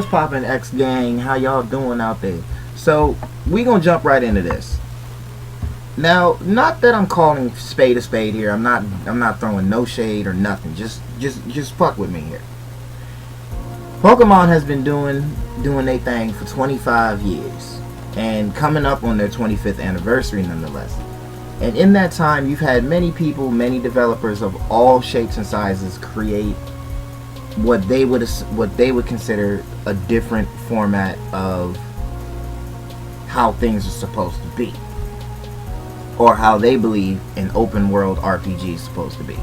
poppin', X gang? How y'all doing out there? So we gonna jump right into this. Now, not that I'm calling spade a spade here. I'm not throwing no shade or nothing. Just fuck with me here. Pokemon has been doing their thing for 25 years and coming up on their 25th anniversary nonetheless. And in that time, you've had many people, many developers of all shapes and sizes create what they would consider a different format of how things are supposed to be, or how they believe an open world RPG is supposed to be.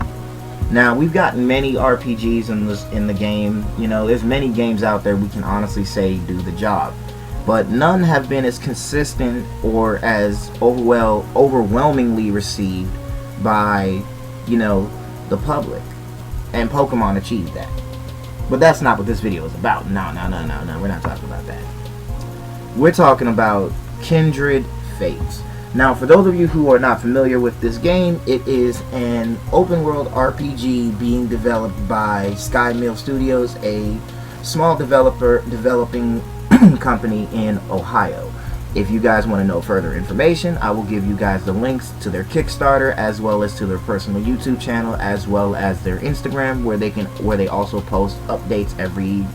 Now, we've gotten many RPGs in the game. You know, there's many games out there we can honestly say do the job, but none have been as consistent or as overwhelmingly received by, you know, the public. And Pokemon achieved that. But that's not what this video is about. No, we're not talking about that. We're talking about Kindred Fates. Now, for those of you who are not familiar with this game, it is an open world RPG being developed by Skymill Studios, a small developing company in Ohio. If you guys want to know further information, I will give you guys the links to their Kickstarter, as well as to their personal YouTube channel, as well as their Instagram, where they also post updates every,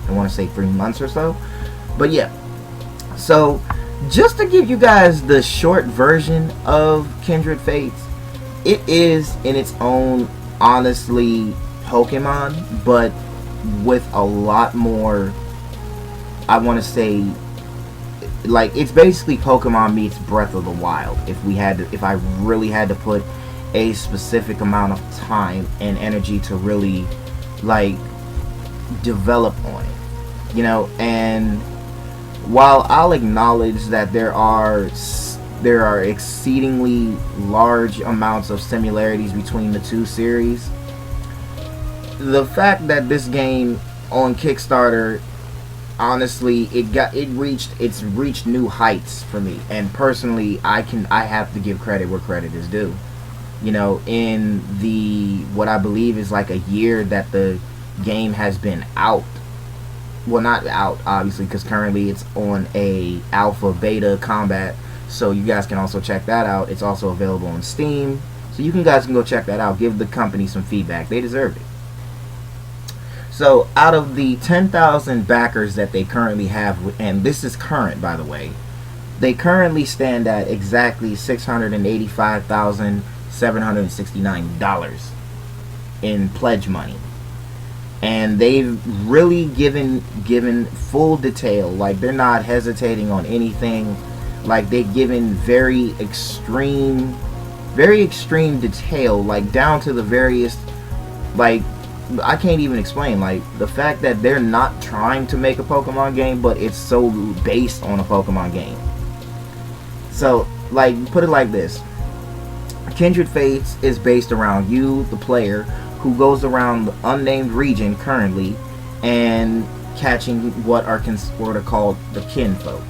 I want to say, 3 months or so. But yeah, so just to give you guys the short version of Kindred Fates, it is in its own, honestly, Pokemon, but with a lot more, I want to say, like, it's basically Pokemon meets Breath of the Wild. If I really had to put a specific amount of time and energy to really, like, develop on it, you know. And while I'll acknowledge that there are exceedingly large amounts of similarities between the two series, the fact that this game on Kickstarter, honestly, it's reached new heights for me. And personally, I have to give credit where credit is due. You know, in the, what I believe is like a year that the game has been out. Well, not out, obviously, because currently it's on a alpha beta combat, so you guys can also check that out. It's also available on Steam, so you guys can go check that out. Give the company some feedback. They deserve it. So out of the 10,000 backers that they currently have, and this is current, by the way, they currently stand at exactly $685,769 in pledge money. And they've really given full detail. Like, they're not hesitating on anything. Like, they've given very extreme detail, like down to the various, like, I can't even explain, like, the fact that they're not trying to make a Pokemon game, but it's so based on a Pokemon game. So, like, put it like this: Kindred Fates is based around you, the player, who goes around the unnamed region currently and catching what are called the kinfolk.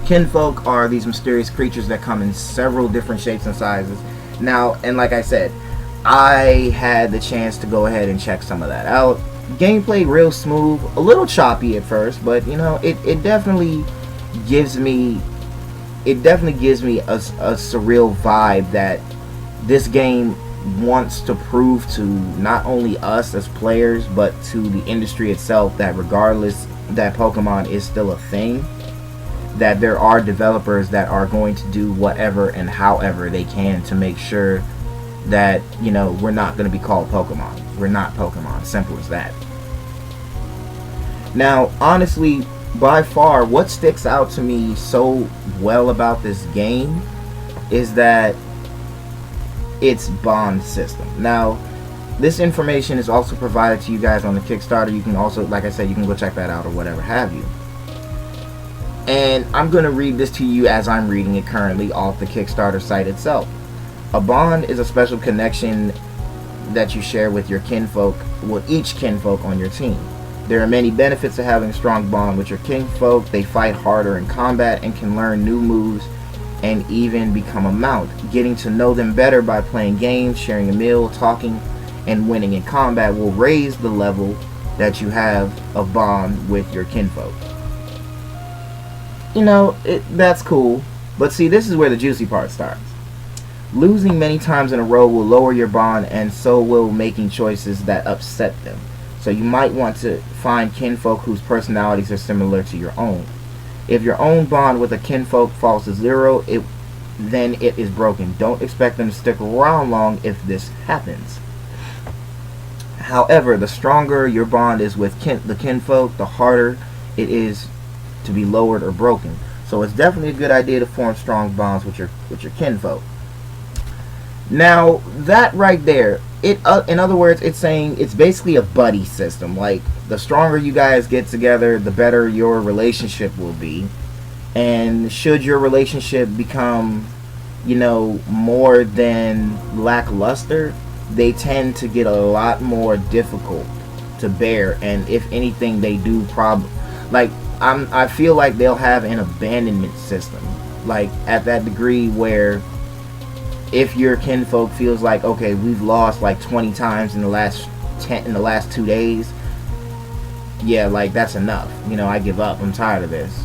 Kinfolk are these mysterious creatures that come in several different shapes and sizes. Now, and like I said, I had the chance to go ahead and check some of that out. Gameplay real smooth, a little choppy at first, but you know, it definitely gives me a surreal vibe that this game wants to prove to not only us as players, but to the industry itself, that regardless that Pokemon is still a thing, that there are developers that are going to do whatever and however they can to make sure that, you know, we're not going to be called Pokemon. We're not Pokemon. Simple as that. Now, honestly, by far, what sticks out to me so well about this game is that its bond system. Now, this information is also provided to you guys on the Kickstarter. You can also, like I said, you can go check that out or whatever have you. And I'm going to read this to you as I'm reading it currently off the Kickstarter site itself. A bond is a special connection that you share with your kinfolk, with each kinfolk on your team. There are many benefits to having a strong bond with your kinfolk. They fight harder in combat and can learn new moves and even become a mount. Getting to know them better by playing games, sharing a meal, talking, and winning in combat will raise the level that you have of bond with your kinfolk. that's cool. But see, this is where the juicy part starts. Losing many times in a row will lower your bond, and so will making choices that upset them. So you might want to find kinfolk whose personalities are similar to your own. If your own bond with a kinfolk falls to zero, then it is broken. Don't expect them to stick around long if this happens. However, the stronger your bond is with the kinfolk, the harder it is to be lowered or broken. So it's definitely a good idea to form strong bonds with your kinfolk. Now that right there, in other words, it's saying it's basically a buddy system. Like, the stronger you guys get together, the better your relationship will be. And should your relationship become, more than lackluster, they tend to get a lot more difficult to bear. And if anything, they do I feel like they'll have an abandonment system, like at that degree where if your kinfolk feels like, okay, we've lost like 20 times in the last 2 days, yeah, like that's enough. I give up. I'm tired of this.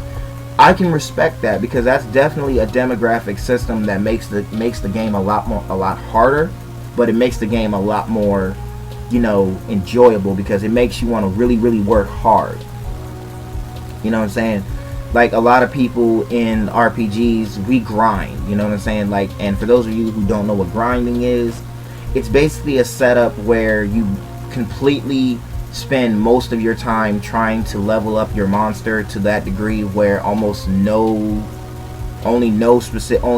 I can respect that, because that's definitely a demographic system that makes the game a lot harder, but it makes the game a lot more, enjoyable, because it makes you want to really, really work hard. You know what I'm saying? Like, a lot of people in RPGs, we grind. You know what I'm saying? Like, and for those of you who don't know what grinding is, it's basically a setup where you completely spend most of your time trying to level up your monster to that degree where only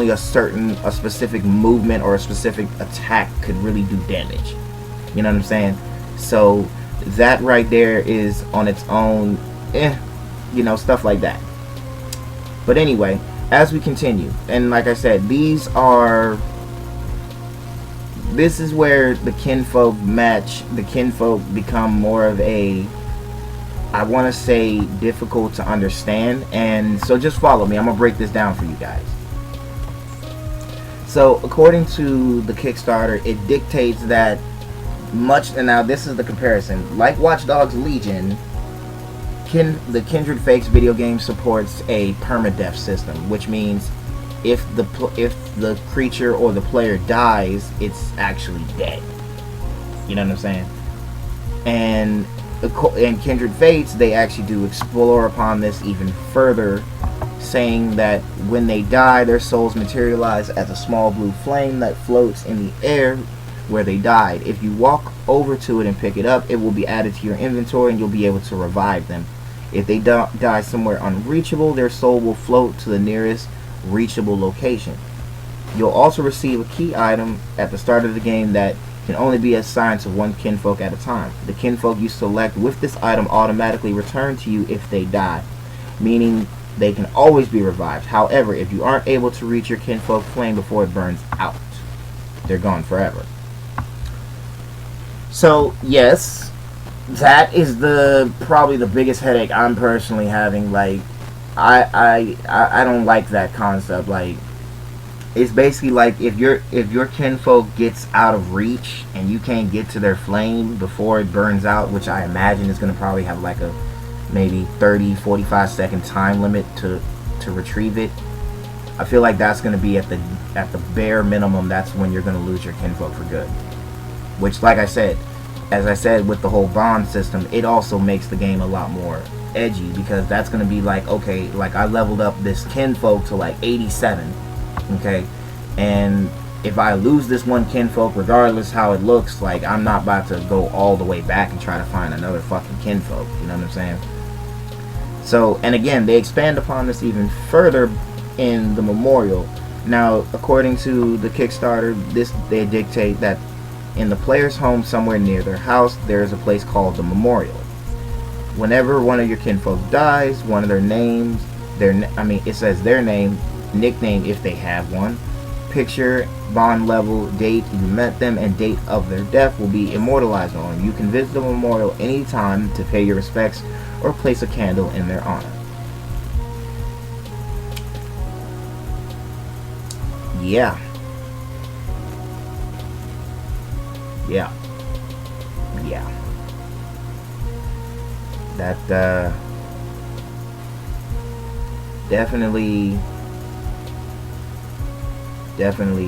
a specific movement or a specific attack could really do damage. You know what I'm saying? So that right there is on its own, stuff like that. But anyway, as we continue, and like I said, this is where the kinfolk become more of a, I want to say, difficult to understand. And so just follow me. I'm going to break this down for you guys. So according to the Kickstarter, it dictates that and now this is the comparison, like Watch Dogs Legion, the Kindred Fates video game supports a permadeath system, which means if the creature or the player dies, it's actually dead. You know what I'm saying? And in Kindred Fates, they actually do explore upon this even further, saying that when they die, their souls materialize as a small blue flame that floats in the air where they died. If you walk over to it and pick it up, it will be added to your inventory and you'll be able to revive them. If they die somewhere unreachable, their soul will float to the nearest reachable location. You'll also receive a key item at the start of the game that can only be assigned to one kinfolk at a time. The kinfolk you select with this item automatically return to you if they die, meaning they can always be revived. However, if you aren't able to reach your kinfolk flame before it burns out, they're gone forever. So yes, that is probably the biggest headache I'm personally having. Like, I don't like that concept. Like, it's basically like if your kinfolk gets out of reach and you can't get to their flame before it burns out, which I imagine is going to probably have like a maybe 30-45 second time limit to retrieve it. I feel like that's going to be at the bare minimum. That's when you're going to lose your kinfolk for good. Which, like I said, as I said, with the whole bond system, it also makes the game a lot more edgy, because that's going to be like, okay, like I leveled up this kinfolk to like 87, okay, and if I lose this one kinfolk, regardless how it looks, like I'm not about to go all the way back and try to find another fucking kinfolk. You know what I'm saying? So, and again, they expand upon this even further in the memorial. Now, according to the Kickstarter, they dictate that in the player's home somewhere near their house, there is a place called the memorial. Whenever one of your kinfolk dies, one of their names, it says their name, nickname if they have one, picture, bond level, date you met them, and date of their death will be immortalized on. You can visit the memorial anytime to pay your respects or place a candle in their honor. Yeah. Yeah. definitely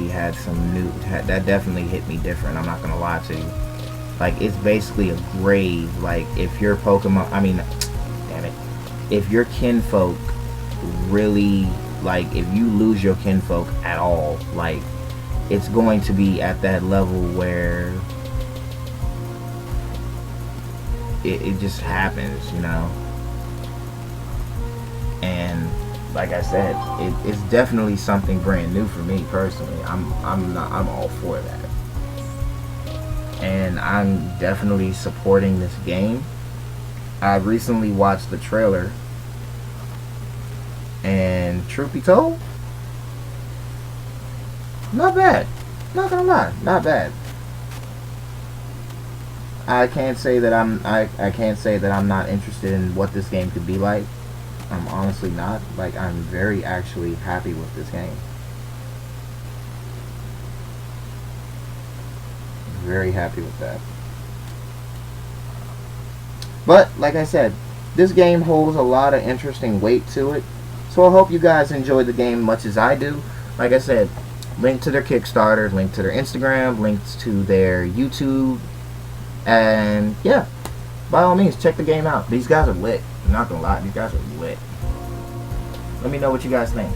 had some new, that definitely hit me different. I'm not gonna lie to you. Like, it's basically a grave. Like, if your Pokemon, I mean, damn it, if your kinfolk really, like, if you lose your kinfolk at all, like, it's going to be at that level where it just happens, you know. And like I said, it's definitely something brand new for me personally. I'm all for that, and I'm definitely supporting this game. I recently watched the trailer, and truth be told, not bad. Not gonna lie, not bad. I can't say that I can't say that I'm not interested in what this game could be like. I'm honestly not. Like, I'm very actually happy with this game. Very happy with that. But like I said, this game holds a lot of interesting weight to it. So I hope you guys enjoy the game much as I do. Like I said, link to their Kickstarter, link to their Instagram, links to their YouTube, and yeah, by all means, check the game out. These guys are lit. I'm not gonna lie, these guys are lit. Let me know what you guys think.